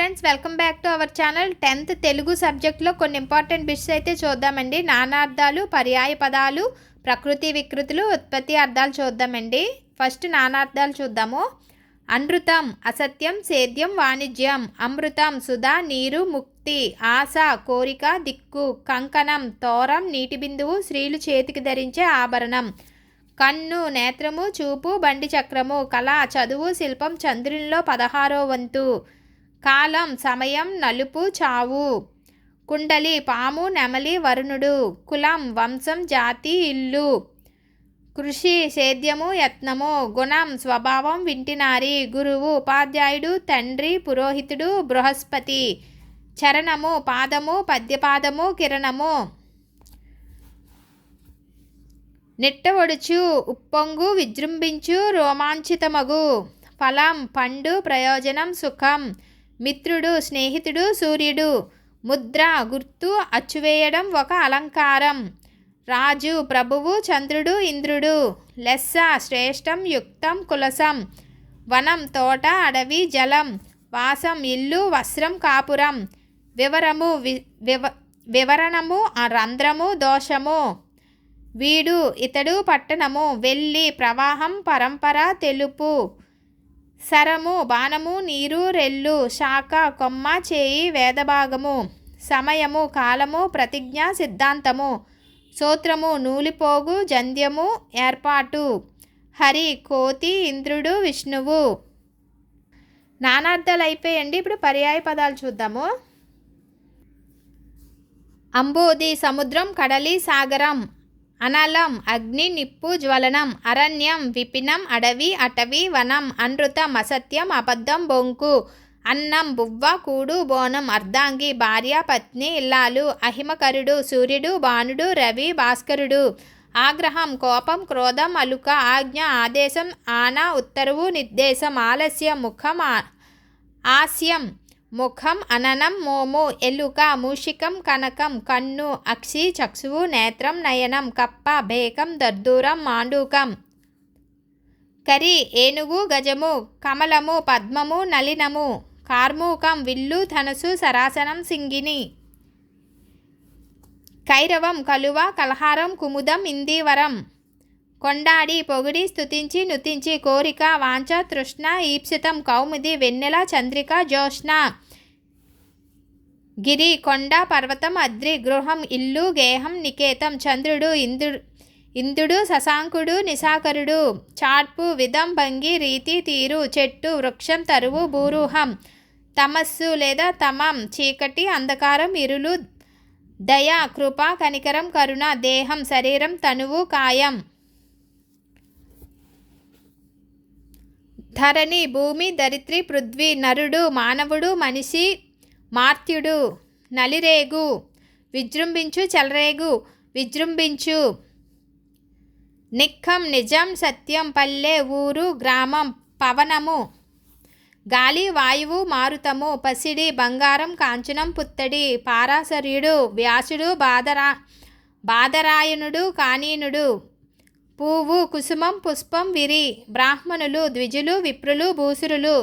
Friends, welcome back to our channel. 10th Telugu సబ్జెక్ట్లో కొన్ని important bits అయితే చూద్దామండి. నానార్థాలు, పర్యాయ పదాలు, ప్రకృతి వికృతులు, ఉత్పత్తి అర్థాలు చూద్దామండి. ఫస్ట్ నానార్థాలు చూద్దాము. అనృతం అసత్యం, సేద్యం వాణిజ్యం. అమృతం సుధా, నీరు, ముక్తి. ఆశ కోరిక, దిక్కు. కంకణం తోరం, నీటి బిందువు, స్త్రీలు చేతికి ధరించే ఆభరణం. కన్ను నేత్రము, చూపు, బండి చక్రము. కళ చదువు, శిల్పం, చంద్రునిలో 16వ వంతు. కాలం సమయం, నలుపు, చావు. కుండలి పాము, నెమలి, వరుణుడు. కులం వంశం, జాతి, ఇల్లు. కృషి సేద్యము, యత్నము. గుణం స్వభావం, వింటినారి. గురువు ఉపాధ్యాయుడు, తండ్రి, పురోహితుడు, బృహస్పతి. చరణము పాదము, పద్యపాదము, కిరణము. నిట్టవొడుచు ఉప్పొంగు, విజృంభించు, రోమాంచితమగు. ఫలం పండు, ప్రయోజనం సుఖం. మిత్రుడు స్నేహితుడు, సూర్యుడు. ముద్ర గుర్తు, అచ్చువేయడం, ఒక అలంకారం. రాజు ప్రభువు, చంద్రుడు, ఇంద్రుడు. లెస్స శ్రేష్టం, యుక్తం, కులసం. వనం తోట, అడవి, జలం. వాసం ఇల్లు, వస్త్రం, కాపురం. వివరము వివరణము, రంధ్రము, దోషము. వీడు ఇతడు, పట్టణము. వెళ్ళి ప్రవాహం, పరంపర, తెలుపు. సరము బాణము, నీరు, రెల్లు. శాఖ కొమ్మ, చేయి, వేదభాగము. సమయము కాలము, ప్రతిజ్ఞ, సిద్ధాంతము. సూత్రము నూలిపోగు, జంధ్యము, ఏర్పాటు. హరి కోతి, ఇంద్రుడు, విష్ణువు. నానార్థాలు అయిపోయండి. ఇప్పుడు పర్యాయ పదాలు చూద్దాము. అంబోది సముద్రం, కడలి, సాగరం. అనలం అగ్ని, నిప్పు, జ్వలనం. అరణ్యం విపినం, అడవి, అటవీ, వనం. అనృతం అసత్యం, అబద్ధం, బొంకు. అన్నం బువ్వ, కూడు, బోనం. అర్ధాంగి భార్య, పత్ని, ఇల్లాలు. అహిమకరుడు సూర్యుడు, భానుడు, రవి, భాస్కరుడు. ఆగ్రహం కోపం, క్రోధం, అలుక. ఆజ్ఞ ఆదేశం, ఆన, ఉత్తర్వు, నిర్దేశం. ఆలస్యం ముఖం, ఆస్యం ముఖం. అననం మోము. ఎలుక మూషికం, కనకం. కన్ను అక్షి, చక్షువు, నేత్రం, నయనం. కప్ప బేకం, దర్దూరం, మాండూకం. కరి ఏనుగు, గజము. కమలము పద్మము, నలినము. కార్మూకం విల్లు, ధనుసు, సరాసనం, సింగిని. కైరవం కలువ, కలహారం, కుముదం, ఇందీవరం. కొండాడి పొగిడి, స్తుతించి, నుతించి. కోరిక వాంఛ, తృష్ణ, ఈప్సితం. కౌముది వెన్నెల, చంద్రిక, జ్యోత్స్న. గిరి కొండ, పర్వతం, అద్రి. గృహం ఇల్లు, గేహం, నికేతం. చంద్రుడు ఇంద్రుడు, శశాంకుడు, నిశాకరుడు. చాట్పు విధం, భంగి, రీతి, తీరు. చెట్టు వృక్షం, తరువు, భూరూహం. తమస్సు లేదా తమం చీకటి, అంధకారం, ఇరులు. దయ కృప, కనికరం, కరుణ. దేహం శరీరం, తనువు, కాయం. ధరణి భూమి, ధరిత్రి, పృథ్వీ. నరుడు మానవుడు, మనిషి, మార్త్యుడు. నలిరేగు విజృంభించు, చెలరేగు, విజృంభించు. నిక్కం నిజం, సత్యం. పల్లె ఊరు, గ్రామం. పవనము గాలి, వాయువు, మారుతము. పసిడి బంగారం, కాంచనం, పుత్తడి. పారాశర్యుడు వ్యాసుడు, బాదరాయణుడు, కానీనుడు. పువ్వు కుసుమం, పుష్పం, విరి. బ్రాహ్మణులు ద్విజులు, విప్రులు, భూసురులు.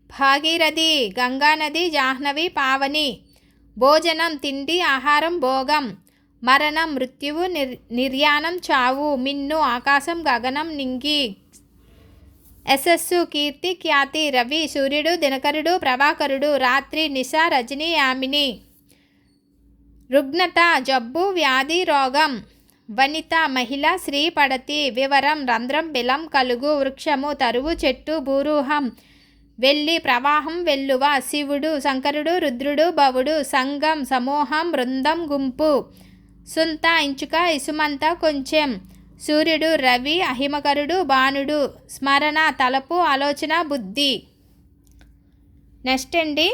భాగీరథి గంగానది, జాహ్నవి, పావని. భోజనం తిండి, ఆహారం, భోగం. మరణం మృత్యువు, నిర్యాణం, చావు. మిన్ను ఆకాశం, గగనం, నింగి. యశస్సు కీర్తి, ఖ్యాతి. రవి సూర్యుడు, దినకరుడు, ప్రభాకరుడు. రాత్రి నిశ, రజని, యామిని. రుగ్ణత జబ్బు, వ్యాధి, రోగం. వనిత మహిళ, స్త్రీ, పడతి. వివరం రంధ్రం, బిలం, కలుగు. వృక్షము తరువు, చెట్టు, భూరూహం. వెళ్ళి ప్రవాహం, వెల్లువ. శివుడు శంకరుడు, రుద్రుడు, భవుడు. సంఘం సమూహం, బృందం, గుంపు. సుంత ఇంచుక, ఇసుమంత, కొంచెం. సూర్యుడు రవి, అహిమకరుడు, భానుడు. స్మరణ తలపు, ఆలోచన, బుద్ధి. నెక్స్ట్ అండి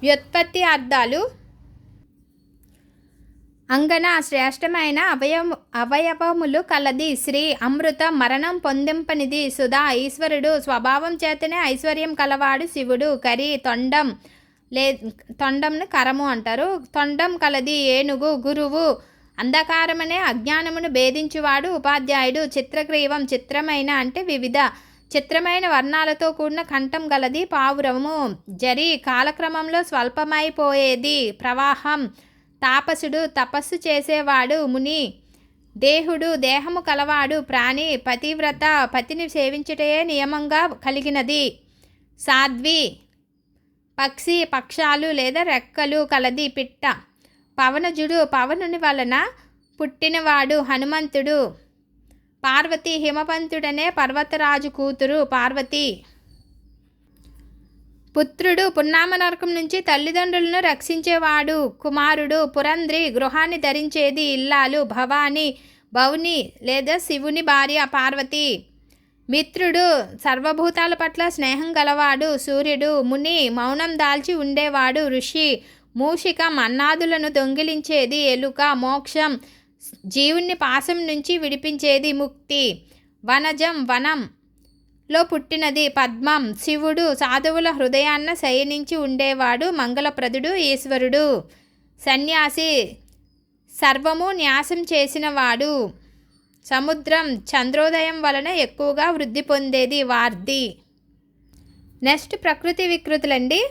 వ్యుత్పత్తి అర్థాలు. అంగన శ్రేష్టమైన అవయవములు కలది. శ్రీ అమృతం మరణం పొందింపనిది. సుధా ఈశ్వరుడు స్వభావం చేతనే ఐశ్వర్యం కలవాడు శివుడు. కరి తొండం తొండంని కరము అంటారు. తొండం కలది ఏనుగు. గురువు అంధకారమనే అజ్ఞానమును భేదించువాడు ఉపాధ్యాయుడు. చిత్రగ్రీవం చిత్రమైన అంటే వివిధ చిత్రమైన వర్ణాలతో కూడిన కంఠం గలది పావురము. జరి కాలక్రమంలో స్వల్పమైపోయేది. ప్రవాహం తాపసుడు తపస్సు చేసేవాడు. ముని దేహుడు దేహము కలవాడు. ప్రాణి పతివ్రత పతిని సేవించుటే నియమంగా కలిగినది. సాధ్వి పక్షి పక్షాలు లేదా రెక్కలు కలది. పిట్ట పవనజుడు పవనుని వలన పుట్టినవాడు. హనుమంతుడు. పార్వతి హిమవంతుడనే పర్వతరాజు కూతురు పార్వతి. పుత్రుడు పున్నామ నరకం నుంచి తల్లిదండ్రులను రక్షించేవాడు. కుమారుడు పురంధ్రి గృహాన్ని ధరించేది. ఇల్లాలు భవాని భౌని లేదా శివుని భార్య పార్వతి. మిత్రుడు సర్వభూతాల పట్ల స్నేహం గలవాడు. సూర్యుడు. ముని మౌనం దాల్చి ఉండేవాడు. ఋషి మూషికం అన్నాదులను దొంగిలించేది. ఎలుక మోక్షం జీవుని పాశం నుంచి విడిపించేది. ముక్తి వనజం వనంలో పుట్టినది. పద్మం శివుడు సాధువుల హృదయాన్న శయనించి ఉండేవాడు. మంగళప్రదుడు ఈశ్వరుడు. సన్యాసి సర్వము న్యాసం చేసినవాడు. సముద్రం చంద్రోదయం వలన ఎక్కువగా వృద్ధి పొందేది. వార్ధి. నెక్స్ట్ ప్రకృతి వికృతులండి.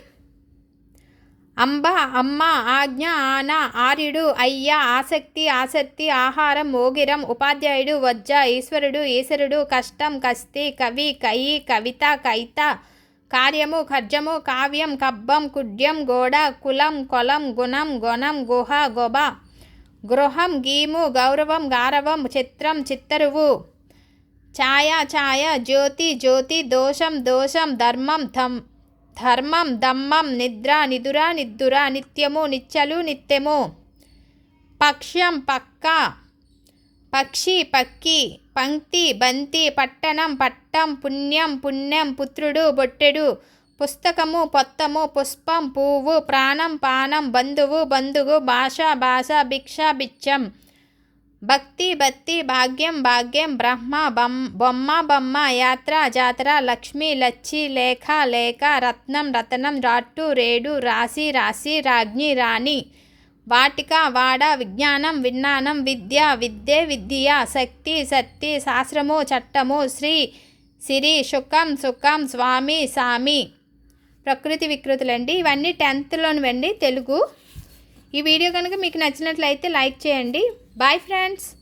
అంబ అమ్మ ఆజ్ఞ ఆన ఆర్యుడు అయ్య ఆసక్తి ఆసక్తి ఆహారం మోగిరం ఉపాధ్యాయుడు వజ్జ ఈశ్వరుడు ఈశ్వరుడు కష్టం కస్తి కవి కయి కవిత కైత కార్యము ఖర్జము కావ్యం కబ్బం కుడ్యం గోడ కులం కొలం గుణం గొణం గుహ గొబ గృహం గీము గౌరవం గారవం చిత్రం చిత్తరువు ఛాయ ఛాయ జ్యోతి జ్యోతి దోషం దోషం ధర్మం ధర్మం దమ్మం నిద్ర నిదుర నిద్దుర నిత్యము నిత్యలు నిత్యము. పక్ష్యం పక్క పక్షి పక్కి పంక్తి బంతి పట్టణం పట్టం పుణ్యం పుణ్యం పుత్రుడు బొట్టెడు పుస్తకము పొత్తము పుష్పం పువ్వు ప్రాణం పానం బంధువు బంధువు భాష భాష భిక్ష బిచ్చం. భక్తి బత్తి భాగ్యం భాగ్యం బ్రహ్మ బొమ్మ బొమ్మ యాత్ర జాతర లక్ష్మి లచ్చి లేఖ లేఖ రత్నం రతనం రాట్టు రేడు రాశి రాశి రాజ్ఞి రాణి వాటిక వాడ విజ్ఞానం విజ్ఞానం విద్య విద్యే విద్య శక్తి శక్తి శాస్త్రము చట్టము శ్రీ సిరి సుఖం సుఖం స్వామి సామి. ప్రకృతి వికృతులండి. ఇవన్నీ 10th తెలుగు. ఈ వీడియో కనుక మీకు నచ్చినట్లయితే లైక్ చేయండి. Bye friends.